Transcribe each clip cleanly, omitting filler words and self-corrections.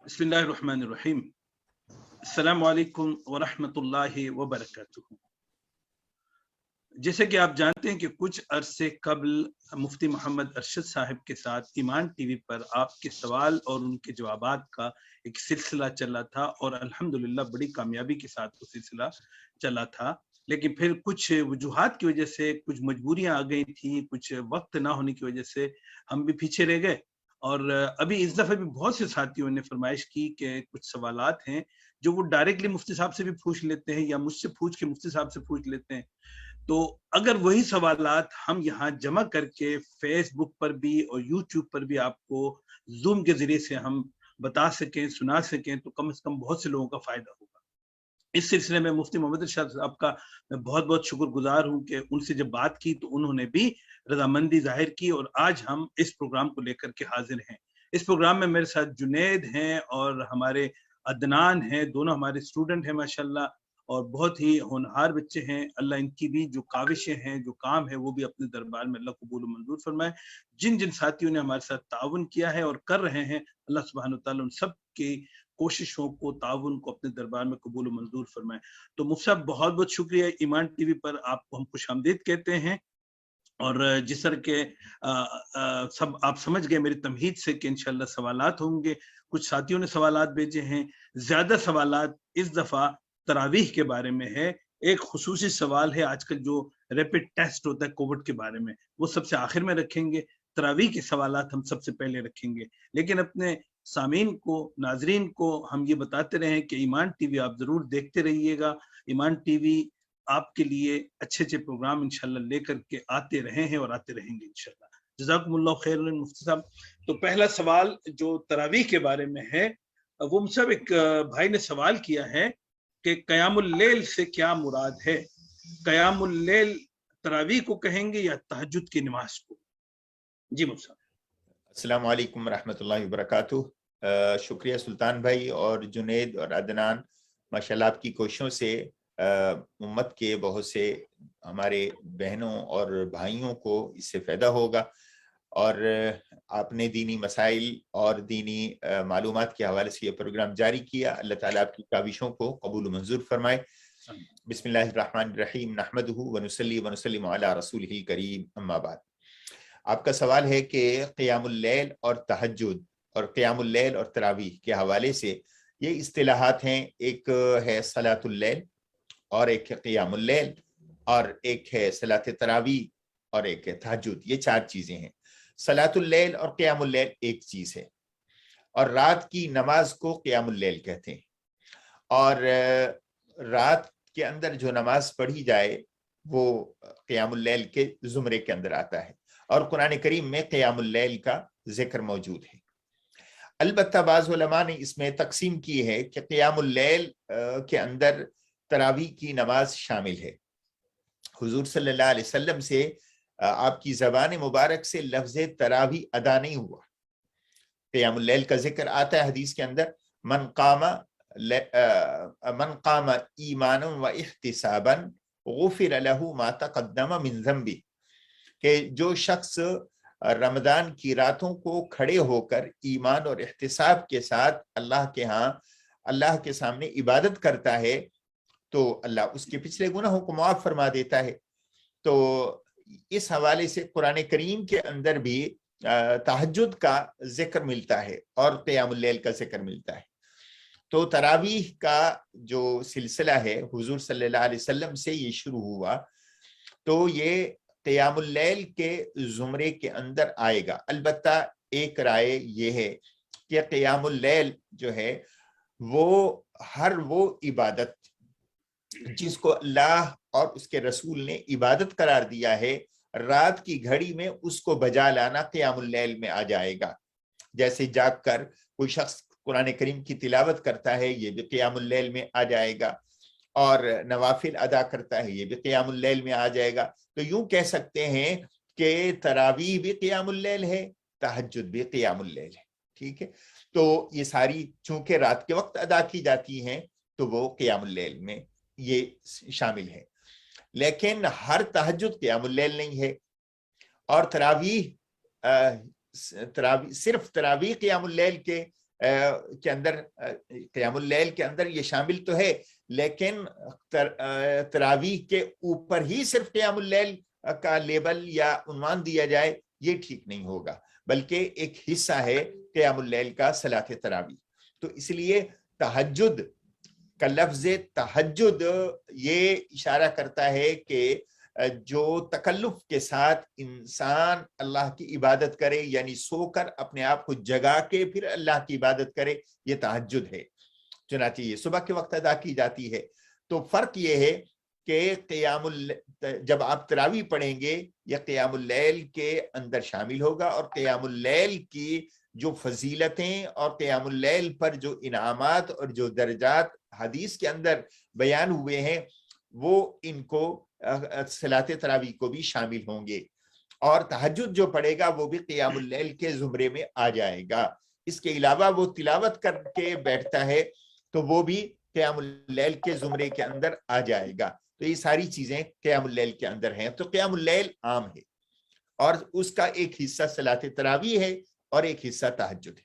बिस्मिल्लाहिर्रहमानिर्रहीम। अस्सलामु अलैकुम व रहमतुल्लाहि व बरकातुहू। जैसे कि आप जानते हैं कि कुछ अरसे कबल मुफ्ती मोहम्मद अरशद साहब के साथ ईमान टीवी पर आपके सवाल और उनके जवाबात का एक सिलसिला चला था और अल्हम्दुलिल्लाह बड़ी कामयाबी के साथ वो सिलसिला चला था। लेकिन फिर कुछ वजूहात की वजह से, कुछ मजबूरियां आ गई थी, कुछ वक्त ना होने की वजह से हम भी पीछे रह गए। और अभी इस दफे भी बहुत से साथियों ने फरमाइश की कि कुछ सवालात हैं जो वो डायरेक्टली मुफ्ती साहब से भी पूछ लेते हैं या मुझसे पूछ के मुफ्ती साहब से पूछ लेते हैं। तो अगर वही सवालात हम यहाँ जमा करके फेसबुक पर भी और यूट्यूब पर भी आपको जूम के जरिए से हम बता सकें, सुना सकें, तो कम से कम बहुत से लोगों का फायदा होगा। इस सिलसिले में मुफ्ती मोहम्मद इरशाद साहब का मैं बहुत बहुत शुक्रगुजार हूँ कि उनसे जब बात की तो उन्होंने भी रजामंदी जाहिर की और आज हम इस प्रोग्राम को लेकर के हाजिर हैं। इस प्रोग्राम में मेरे साथ जुनेद हैं और हमारे अदनान हैं, दोनों हमारे स्टूडेंट हैं माशाल्लाह और बहुत ही होनहार बच्चे हैं। अल्लाह इनकी भी जो काविशें हैं, जो काम है, वो भी अपने दरबार में अल्लाह कबूल मंजूर फरमाए। जिन जिन साथियों ने हमारे साथ ताउन किया है और कर रहे हैं, अल्लाह सुब्हानहू तआला उन सब की कोशिशों को, ताउन को अपने दरबार में कबूल मंजूर फरमाए। तो मुफ्ती साहब बहुत बहुत शुक्रिया। ईमान टीवी पर आपको हम खुशामदीद कहते हैं और जिस तरह के सब आप समझ गए मेरी तमहीद से कि इंशाल्लाह सवालात होंगे। कुछ साथियों ने सवालात भेजे हैं। ज्यादा सवालात इस दफा तरावीह के बारे में है। एक खुसूसी सवाल है आजकल जो रैपिड टेस्ट होता है कोविड के बारे में, वो सबसे आखिर में रखेंगे। तरावीह के सवालात हम सबसे पहले रखेंगे। लेकिन अपने सामीन को, नाजरीन को हम ये बताते रहे कि ईमान टीवी आप जरूर देखते रहिएगा। ईमान टीवी आपके लिए अच्छे अच्छे प्रोग्राम इंशाल्लाह लेकर के आते रहे हैं और आते रहेंगे इंशाल्लाह। जज़ाकुमुल्लाह खैरन मुफ्ती साहब। तो पहला सवाल जो तरावीह के बारे में है, वो मुझसे एक भाई ने सवाल किया है कि क़यामुल लैल से क्या मुराद है? क़यामुल लैल तरावीह को कहेंगे या तहज्जुद की नमाज को? जी मुफ्ती साहब। अस्सलामु अलैकुम रहमतुल्लाहि व बरकातुहू। शुक्रिया सुल्तान भाई और जुनेद और अदनान, माशाल्लाह आपकी कोशिशों से उम्मत के बहुत से हमारे बहनों और भाइयों को इससे फ़ायदा होगा और आपने दीनी मसाइल और दीनी मालूमात के हवाले से ये प्रोग्राम जारी किया। अल्लाह ताला आपकी काविशों को कबूल मंजूर फरमाए। बिस्मिल्लाहिर्रहमानिर्रहीम नहमदुहु व नुसल्ली व नुसल्लिमु अला रसूलिहिल करीम, अम्मा बाद। आपका सवाल है कि क़यामुल लैल और तहज्जुद और क़यामुल लैल और तरावीह के हवाले से ये इस्तिलाहात हैं। एक है सलातुल लैल और एक है क़यामुल लैल और एक है सलात तरावीह और एक है तहज्जुद। ये चार चीजें हैं। सलातुल लैल और क़यामुल लैल एक चीज है और रात की नमाज को क़यामुल लैल कहते हैं। और रात के अंदर जो नमाज पढ़ी जाए वो क़यामुल लैल के जुमरे के अंदर आता है और कुरान करीम में क़यामुल लैल का जिक्र मौजूद है। अलबत्ता बाज़ उलमा ने इसमें तकसीम की है कि क़यामुल लैल के अंदर तरावी की नमाज शामिल है। हुजूर सल्लल्लाहु अलैहि वसल्लम से आपकी ज़बान मुबारक से लफ्ज़ तरावी अदा नहीं हुआ। क़यामुल लैल का जिक्र आता है हदीस के अंदर, मन कामा ईमानन व इह्तिसाबन गुफ़िर लहू मा तक़द्दम मिन ज़ंबी, कि जो शख्स रमजान की रातों को खड़े होकर ईमान और एहतिसाब के साथ अल्लाह के यहाँ, अल्लाह के सामने इबादत करता है तो अल्लाह उसके पिछले गुनाहों को माफ फरमा देता है। तो इस हवाले से कुरान करीम के अंदर भी तहज्जुद का जिक्र मिलता है और क़यामुल लैल का जिक्र मिलता है। तो तरावीह का जो सिलसिला है हुजूर सल्लल्लाहु अलैहि वसल्लम से ये शुरू हुआ, तो ये क़यामुल लैल के जुमरे के अंदर आएगा। अलबत्ता एक राय ये है कि क़यामुल लैल जो है वो हर वो इबादत जिसको अल्लाह और उसके रसूल ने इबादत करार दिया है, रात की घड़ी में उसको बजा लाना क़यामुल लैल में आ जाएगा। जैसे जाग कर कोई शख्स कुरान करीम की तिलावत करता है, ये भी क़यामुल लैल में आ जाएगा, और नवाफिल अदा करता है, ये भी क़यामुल लैल में आ जाएगा। तो यूं कह सकते हैं कि तरावीह भी क़यामुल लैल है, तहज्जुद भी क़यामुल लैल है। ठीक है, तो ये सारी चूंकि रात के वक्त अदा की जाती हैं तो वो क़यामुल लैल में ये शामिल है। लेकिन हर तहज्जुद क़यामुल लैल नहीं है और सिर्फ तरावीह क़यामुल लैल के کے اندر قیام اللیل کے اندر یہ شامل تو ہے، لیکن تراویح کے اوپر ہی صرف قیام اللیل کا لیبل یا عنوان دیا جائے یہ ٹھیک نہیں ہوگا، بلکہ ایک حصہ ہے قیام اللیل کا صلاۃ تراویح۔ تو اس لیے تہجد کا لفظ تہجد یہ اشارہ کرتا ہے کہ جو تکلف کے ساتھ انسان اللہ کی عبادت کرے، یعنی سو کر اپنے آپ کو جگا کے پھر اللہ کی عبادت کرے، یہ تہجد ہے۔ چنانچہ یہ صبح کے وقت ادا کی جاتی ہے۔ تو فرق یہ ہے کہ جب آپ تراویح پڑھیں گے یہ قیام اللیل کے اندر شامل ہوگا، اور قیام اللیل کی جو فضیلتیں اور قیام اللیل پر جو انعامات اور جو درجات حدیث کے اندر بیان ہوئے ہیں وہ ان کو صلاۃ تراویح کو بھی شامل ہوں گے، اور تہجد جو پڑھے گا وہ بھی قیام اللیل کے زمرے میں آ جائے گا۔ اس کے علاوہ وہ تلاوت کر کے بیٹھتا ہے تو وہ بھی قیام اللیل کے زمرے کے اندر آ جائے گا۔ تو یہ ساری چیزیں قیام اللیل کے اندر ہیں۔ تو قیام اللیل عام ہے، اور اس کا ایک حصہ صلاۃ تراویح ہے اور ایک حصہ تہجد ہے۔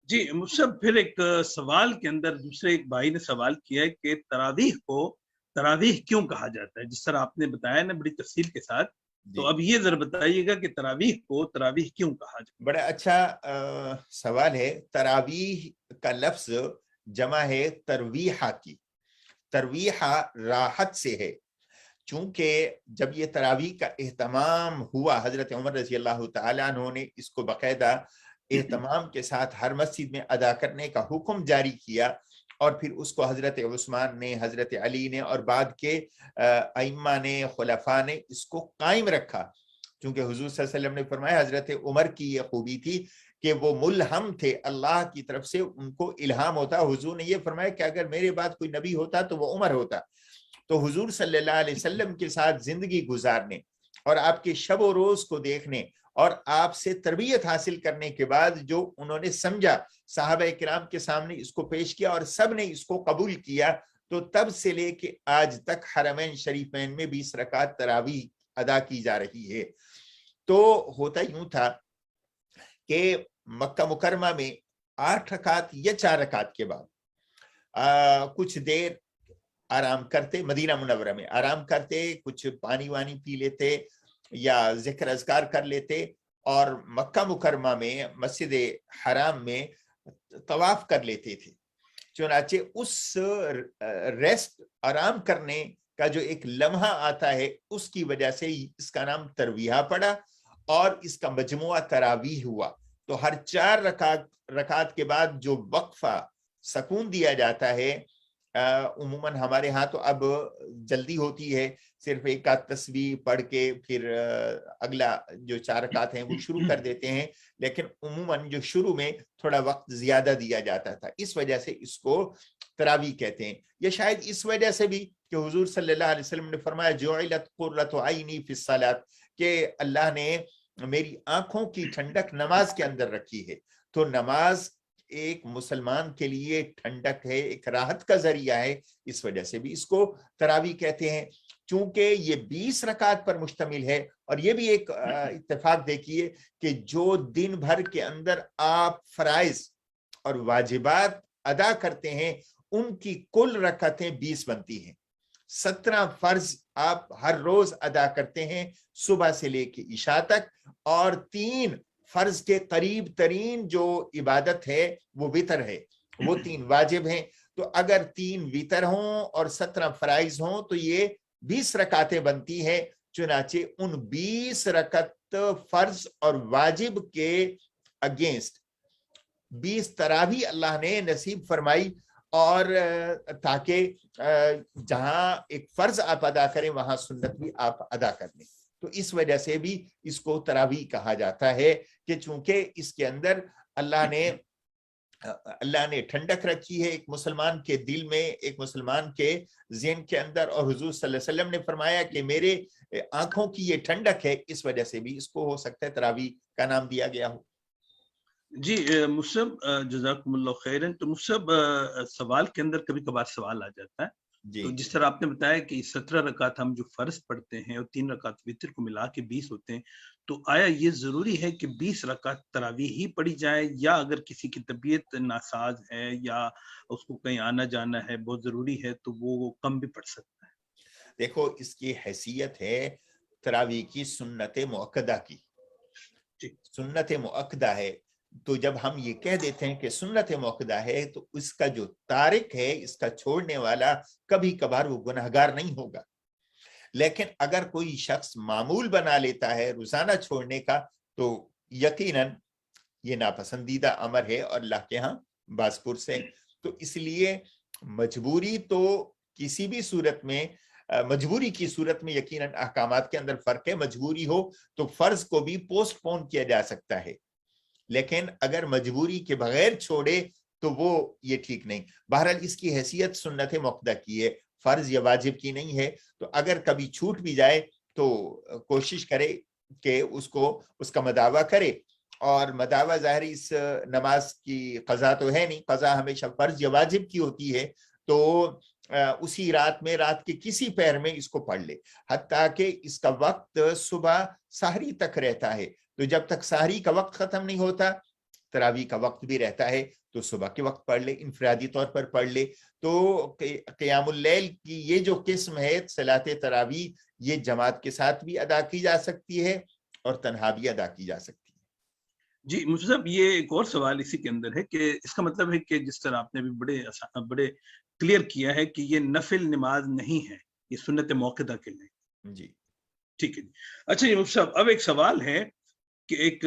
جی مصعب، پھر ایک سوال کے اندر دوسرے ایک بھائی نے سوال کیا ہے کہ تراویح کو تراویح کیوں کہا جاتا ہے؟ جس طرح آپ نے بتایا نا بڑی تفصیل کے ساتھ، تو اب یہ ذرا بتائیے گا کہ تراویح کو تراویح کیوں کہا جاتا ہے؟ بڑا اچھا سوال ہے۔ تراویح کا لفظ جمع ہے ترویحہ کی، ترویحہ راحت سے ہے، چونکہ جب یہ تراویح کا اہتمام ہوا حضرت عمر رضی اللہ تعالیٰ عنہ نے اس کو باقاعدہ اہتمام کے ساتھ ہر مسجد میں ادا کرنے کا حکم جاری کیا، اور پھر اس کو حضرت عثمان نے، حضرت علی نے اور بعد کے ائمہ نے، خلفاء نے اس کو قائم رکھا، چونکہ حضور صلی اللہ علیہ وسلم نے فرمایا حضرت عمر کی یہ خوبی تھی کہ وہ ملہم تھے، اللہ کی طرف سے ان کو الہام ہوتا۔ حضور نے یہ فرمایا کہ اگر میرے بعد کوئی نبی ہوتا تو وہ عمر ہوتا۔ تو حضور صلی اللہ علیہ وسلم کے ساتھ زندگی گزارنے اور آپ کے شب و روز کو دیکھنے اور آپ سے تربیت حاصل کرنے کے بعد جو انہوں نے سمجھا، صحابہ کرام کے سامنے اس کو پیش کیا اور سب نے اس کو قبول کیا، تو تب سے لے کے آج تک حرمین شریفین میں 20 رکعت تراویح ادا کی جا رہی ہے۔ تو ہوتا یوں تھا کہ مکہ مکرمہ میں 8 رکعت یا 4 رکعت کے بعد کچھ دیر آرام کرتے، مدینہ منورہ میں آرام کرتے، کچھ پانی وانی پی لیتے یا ذکر اذکار کر لیتے، اور مکہ مکرمہ میں مسجد حرام میں طواف کر لیتے تھے۔ چنانچہ اس ریسٹ، آرام کرنے کا جو ایک لمحہ آتا ہے، اس کی وجہ سے اس کا نام ترویحہ پڑا اور اس کا مجموعہ تراویح ہوا۔ تو ہر 4 رکعت کے بعد جو وقفہ سکون دیا جاتا ہے، عموماً ہمارے ہاں تو اب جلدی ہوتی ہے، صرف ایک آدھ تسبیح پڑھ کے پھر اگلا جو 4 رکعت ہیں وہ شروع کر دیتے ہیں، لیکن عموماً جو شروع میں تھوڑا وقت زیادہ دیا جاتا تھا، اس وجہ سے اس کو تراویح کہتے ہیں۔ یا شاید اس وجہ سے بھی کہ حضور صلی اللہ علیہ وسلم نے فرمایا جعلت قرۃ عینی فی الصلاۃ، کہ اللہ نے میری آنکھوں کی ٹھنڈک نماز کے اندر رکھی ہے۔ تو نماز ایک مسلمان کے لیے ٹھنڈک ہے، ایک راحت کا ذریعہ ہے، اس وجہ سے بھی اس کو تراویح کہتے ہیں۔ چونکہ یہ 20 رکعت پر مشتمل ہے، اور یہ بھی ایک اتفاق دیکھیے کہ جو دن بھر کے اندر آپ فرائض اور واجبات ادا کرتے ہیں ان کی کل رکعتیں 20 بنتی ہیں۔ 17 فرض آپ ہر روز ادا کرتے ہیں صبح سے لے کے عشاء تک، اور 3 فرض کے قریب ترین جو عبادت ہے وہ وتر ہے، وہ 3 واجب ہیں۔ تو اگر 3 وتر ہوں اور 17 فرائض ہوں تو یہ 20 رکعتیں بنتی ہیں۔ چنانچہ ان 20 رکعت فرض اور واجب کے اگینسٹ 20 تراویح اللہ نے نصیب فرمائی، اور تاکہ جہاں ایک فرض آپ ادا کریں وہاں سنت بھی آپ ادا کر لیں۔ تو اس وجہ سے بھی اس کو تراویح کہا جاتا ہے کہ چونکہ اس کے اندر اللہ نے ٹھنڈک رکھی ہے ایک مسلمان کے دل میں، ایک مسلمان کے ذہن کے اندر، اور حضور صلی اللہ علیہ وسلم نے فرمایا کہ میرے آنکھوں کی یہ ٹھنڈک ہے، اس وجہ سے بھی اس کو ہو سکتا ہے تراویح کا نام دیا گیا ہو۔ جی مصعب جزاکم اللہ خیرن۔ تو مصعب سوال کے اندر کبھی کبھار سوال آ جاتا ہے، तो जिस तरह आपने बताया कि 17 रकात हम जो फर्ज पढ़ते हैं और 3 रकात वितर को मिला के 20 होते हैं, तो आया ये जरूरी है कि 20 रकात तरावी ही पढ़ी जाए, या अगर किसी की तबीयत नासाज है या उसको कहीं आना जाना है बहुत जरूरी है तो वो कम भी पढ़ सकता है? देखो, इसकी हैसियत है तरावी की सुन्नत मुअक्कदा की। सुन्नत मुअक्कदा है, तो जब हम ये कह देते हैं कि सुन्नत मुअक्कदा है, तो इसका जो तारिक है, इसका छोड़ने वाला कभी कभार वो गुनहगार नहीं होगा। लेकिन अगर कोई शख्स मामूल बना लेता है रोजाना छोड़ने का, तो यकीनन ये नापसंदीदा अमर है और अल्लाह के यहाँ बासपुर से। तो इसलिए मजबूरी तो किसी भी सूरत में, मजबूरी की सूरत में यकीनन अहकामात के अंदर फर्क है। मजबूरी हो तो फर्ज को भी पोस्टपोन किया जा सकता है, लेकिन अगर मजबूरी के बगैर छोड़े तो वो ये ठीक नहीं। बहरहाल इसकी हैसियत सुन्नत मुअक्कदा की है, फर्ज या वाजिब की नहीं है। तो अगर कभी छूट भी जाए तो कोशिश करे कि उसको उसका मदावा करे। और मदावा ज़ाहिर इस नमाज की कज़ा तो है नहीं, कज़ा हमेशा फर्ज या वाजिब की होती है। तो उसी रात में, रात के किसी पहर में इसको पढ़ ले, हत्ता कि इसका वक्त सुबह सहरी तक रहता है। तो जब तक सहरी का वक्त खत्म नहीं होता, तरावी का वक्त भी रहता है, तो सुबह के वक्त पढ़ ले, इनफरादी तौर पर पढ़ ले। तो क़ियामुल लैल की ये जो किस्म है सलाते तरावी, ये जमात के साथ भी अदा की जा सकती है और तन्हा भी अदा की जा सकती है। जी मुफ्ती साहब, ये एक और सवाल इसी के अंदर है कि इसका मतलब है कि जिस तरह आपने भी बड़े क्लियर किया है कि ये नफिल नमाज नहीं है, ये सुन्नत मुअक्कदा के लिए। जी ठीक है। अच्छा जी मुफ्ती साहब, अब एक सवाल है कि एक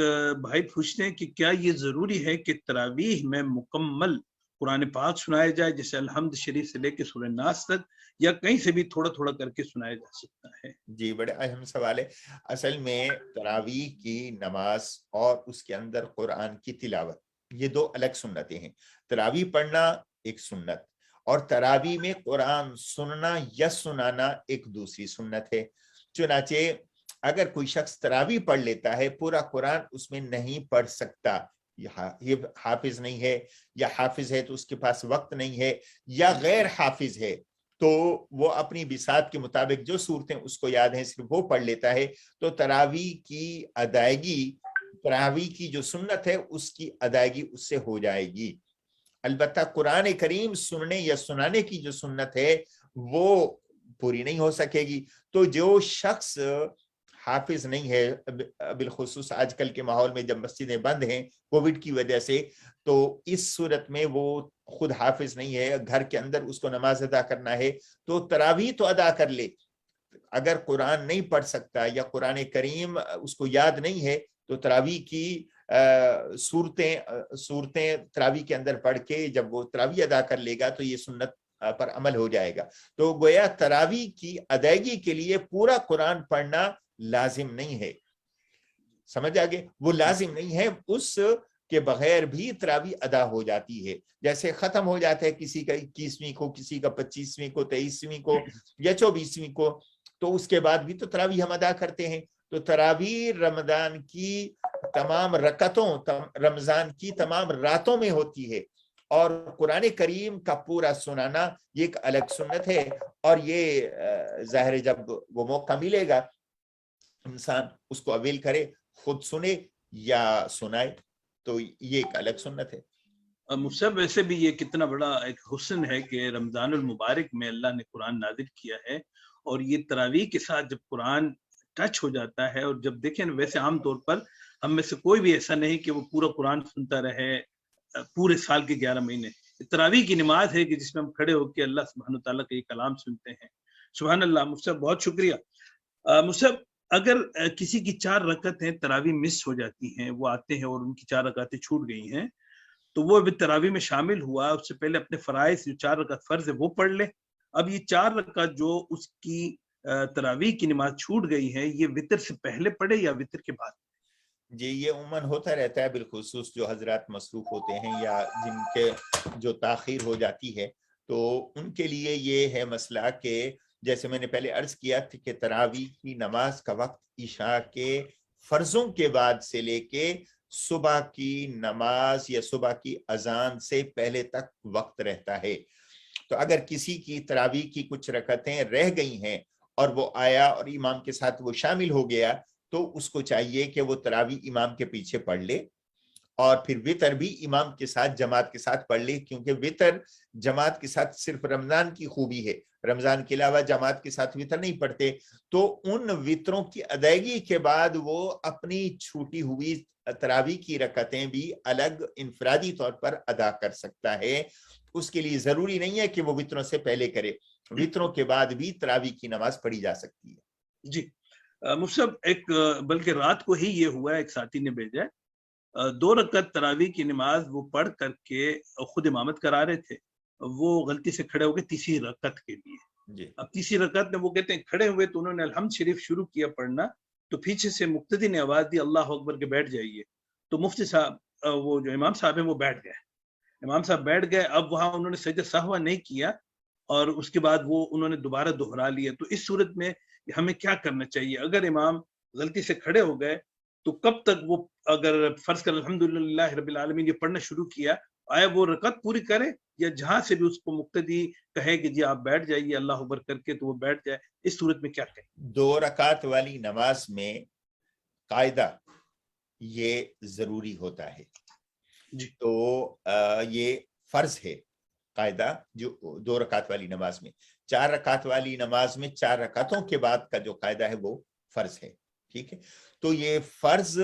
भाई पूछते हैं कि क्या ये जरूरी है कि तरावीह में मुकम्मल कुरान पाक सुनाया जाए, जैसे अलहम्द शरीफ से लेकर सूरह नास तक, या कहीं से भी थोड़ा थोड़ा करके सुनाया जा सकता है? जी, बड़े अहम सवाल है। असल में तरावी की नमाज और उसके अंदर कुरान की तिलावत, ये दो अलग सुन्नतें हैं। तरावी पढ़ना एक सुन्नत, और तरावी में कुरान सुनना या सुनाना एक दूसरी सुन्नत है। चुनाचे अगर कोई शख्स तरावी पढ़ लेता है, पूरा कुरान उसमें नहीं पढ़ सकता, ये हाफिज नहीं है, या हाफिज है तो उसके पास वक्त नहीं है, या गैर हाफिज है तो वो अपनी बिसात के मुताबिक जो सूरतें उसको याद हैं सिर्फ वो पढ़ लेता है, तो तरावी की अदायगी, तरावी की जो सुन्नत है उसकी अदायगी उससे हो जाएगी। अलबत्ता कुरान करीम सुनने या सुनाने की जो सुन्नत है वो पूरी नहीं हो सकेगी। तो जो शख्स हाफिज नहीं है, बिलखुसूस आजकल के माहौल में जब मस्जिदें बंद हैं कोविड की वजह से, तो इस सूरत में वो खुद हाफिज नहीं है, घर के अंदर उसको नमाज अदा करना है, तो तरावी तो अदा कर ले। अगर कुरान नहीं पढ़ सकता या कुरान करीम उसको याद नहीं है, तो तरावी की सूरतें तरावी के अंदर पढ़ के जब वो तरावी अदा कर लेगा तो ये सुन्नत पर अमल हो जाएगा। तो गोया तरावी की अदायगी के लिए पूरा कुरान पढ़ना लाजिम नहीं है, समझ आगे, वो लाजिम नहीं है, उस के बगैर भी तरावी अदा हो जाती है। जैसे खत्म हो जाता है किसी का 21वीं को, किसी का 25वीं को, 23वीं को या 24वीं को, तो उसके बाद भी तो तरावी हम अदा करते हैं। तो तरावी रमजान की तमाम रकतों, रमजान की तमाम रातों में होती है, और कुरान करीम का पूरा सुनाना ये एक अलग सुन्नत है। और ये जाहिर जब वो मौका मिलेगा इंसान उसको अवेल करे, खुद सुने या सुनाए, तो ये एक अलग सुन्नत है। मुझसे वैसे भी ये कितना बड़ा एक हुस्न है कि रमजानुल मुबारक में अल्लाह ने कुरान नाजिल किया है, और ये तरावीह के साथ जब कुरान टच हो जाता है, और जब देखें वैसे आम तौर पर हम में से कोई भी ऐसा नहीं कि वो पूरा कुरान सुनता रहे पूरे साल के 11 महीने। तरावीह की नमाज है कि जिसमें हम खड़े होकर अल्लाह सुब्हान तआला का ये कलाम सुनते हैं। सुभान अल्लाह। मुझसे बहुत शुक्रिया। मुझसे अगर किसी की 4 रकअतें तरावी मिस हो जाती हैं, वो आते हैं और उनकी 4 रकअतें छूट गई हैं, तो वो अभी तरावी में शामिल हुआ, उससे पहले अपने फराइज जो 4 रकअत फर्ज है वो पढ़ ले। अब ये 4 रकअत जो उसकी तरावी की नमाज छूट गई है, ये वितर से पहले पढ़े या वितर के बाद? जी, ये उमन होता रहता है, बिलखुसूस जो हजरात मसरूफ होते हैं या जिनके जो ताखीर हो जाती है, तो उनके लिए ये है मसला कि जैसे मैंने पहले अर्ज किया था कि तरावी की नमाज का वक्त ईशा के फर्जों के बाद से लेके सुबह की नमाज या सुबह की अजान से पहले तक वक्त रहता है। تو اگر کسی کی تراویح کی کچھ رکعتیں رہ گئی ہیں اور وہ آیا اور امام کے ساتھ وہ شامل ہو گیا تو اس کو چاہیے کہ وہ تراویح امام کے پیچھے پڑھ لے اور پھر وطر بھی امام کے ساتھ جماعت کے ساتھ پڑھ لے، کیونکہ وطر جماعت کے ساتھ صرف رمضان کی خوبی ہے، رمضان کے علاوہ جماعت کے ساتھ وطر نہیں پڑھتے، تو ان وطروں کی ادائیگی کے بعد وہ اپنی چھوٹی ہوئی تراویح کی رکعتیں بھی الگ انفرادی طور پر ادا کر سکتا ہے۔ اس کے لیے ضروری نہیں ہے کہ وہ وطروں سے پہلے کرے، وطروں کے بعد بھی تراویح کی نماز پڑھی جا سکتی ہے۔ جی مفتی صاحب، ایک بلکہ رات کو ہی یہ ہوا ہے، ایک ساتھی نے بھیجا ہے 2 رکعت تراویح کی نماز وہ پڑھ کر کے خود امامت کرا رہے تھے، وہ غلطی سے کھڑے ہو گئے تیسری رکعت کے لیے جی اب تیسری رکعت میں وہ کہتے ہیں کھڑے ہوئے تو انہوں نے الحمد شریف شروع کیا پڑھنا، تو پیچھے سے مقتدی نے آواز دی اللہ اکبر کے بیٹھ جائیے، تو مفتی صاحب وہ جو امام صاحب ہیں وہ بیٹھ گئے، امام صاحب بیٹھ گئے، اب وہاں انہوں نے سجدہ سہوا نہیں کیا اور اس کے بعد وہ انہوں نے دوبارہ دہرا لیا، تو اس صورت میں ہمیں کیا کرنا چاہیے؟ اگر امام غلطی سے کھڑے ہو گئے تو کب تک وہ اگر فرض کر الحمدللہ رب العالمین یہ پڑھنا شروع کیا، آیا وہ رکعت پوری کرے یا جہاں سے بھی اس کو مقتدی کہے کہ جی آپ بیٹھ جائیے اللہ اکبر کر کے تو وہ بیٹھ جائے، اس صورت میں کیا کہیں؟ 2 رکعت والی نماز میں قاعدہ یہ ضروری ہوتا ہے، جی تو یہ فرض ہے قاعدہ جو 2 رکعت والی نماز میں، 4 رکعت والی نماز میں 4 رکعتوں کے بعد کا جو قاعدہ ہے وہ فرض ہے، ٹھیک ہے؟ تو یہ فرض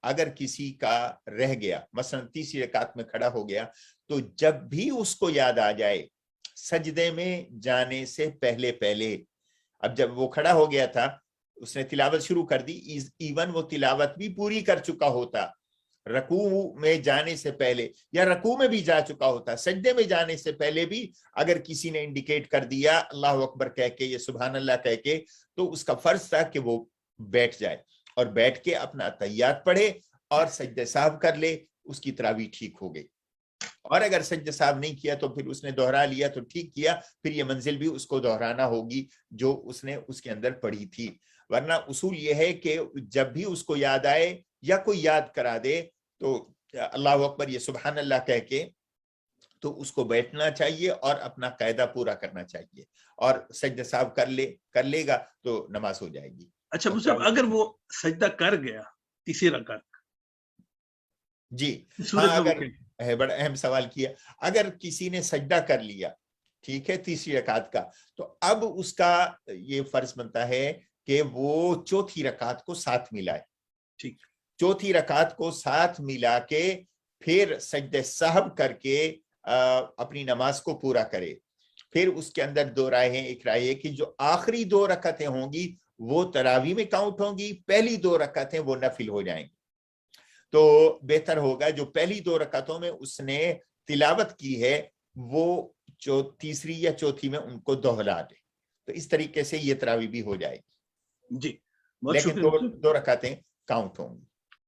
اگر کسی کا رہ گیا، مثلا تیسری رکعت میں کھڑا ہو گیا، تو جب بھی اس کو یاد آ جائے سجدے میں جانے سے پہلے، اب جب وہ کھڑا ہو گیا تھا اس نے تلاوت شروع کر دی، ایون وہ تلاوت بھی پوری کر چکا ہوتا رکوع میں جانے سے پہلے یا رکوع میں بھی جا چکا ہوتا، سجدے میں جانے سے پہلے بھی اگر کسی نے انڈیکیٹ کر دیا اللہ اکبر کہہ کے یا سبحان اللہ کہہ کے، تو اس کا فرض تھا کہ وہ بیٹھ جائے اور بیٹھ کے اپنا تحیات پڑھے اور سجدہ سہو کر لے، اس کی تراویح ٹھیک ہو گئی۔ اور اگر سجدہ سہو نہیں کیا تو پھر اس نے دہرا لیا تو ٹھیک کیا، پھر یہ منزل بھی اس کو دہرانا ہوگی جو اس نے اس کے اندر پڑھی تھی، ورنہ اصول یہ ہے کہ جب بھی اس کو یاد آئے یا کوئی یاد کرا دے تو اللہ اکبر یہ سبحان اللہ کہہ کے تو اس کو بیٹھنا چاہیے اور اپنا قاعدہ پورا کرنا چاہیے، اور سجدہ سہو کر لے گا تو نماز ہو جائے گی۔ اچھا مصعب، اگر وہ سجدہ کر گیا تیسری رکعت، جی صورت ہاں، میں اگر بڑا اہم سوال کیا، اگر کسی نے سجدہ کر لیا ٹھیک ہے تیسری رکعت کا، تو اب اس کا یہ فرض بنتا ہے کہ وہ چوتھی رکعت کو ساتھ ملائے، ٹھیک، چوتھی رکعت کو ساتھ ملا کے پھر سجدہ سہو کر کے اپنی نماز کو پورا کرے۔ پھر اس کے اندر 2 رائے ہیں، ایک رائے ہے کہ جو آخری 2 رکعتیں ہوں گی وہ تراویح میں کاؤنٹ ہوں گی، پہلی 2 رکعتیں وہ نفل ہو جائیں گی، تو بہتر ہوگا جو پہلی 2 رکعتوں میں اس نے تلاوت کی ہے وہ تیسری یا چوتھی میں ان کو دہرا دے، تو اس طریقے سے یہ تراویح بھی ہو جائے گی، جی بہت لیکن شکریہ، 2 رکعتیں کاؤنٹ ہوں گی۔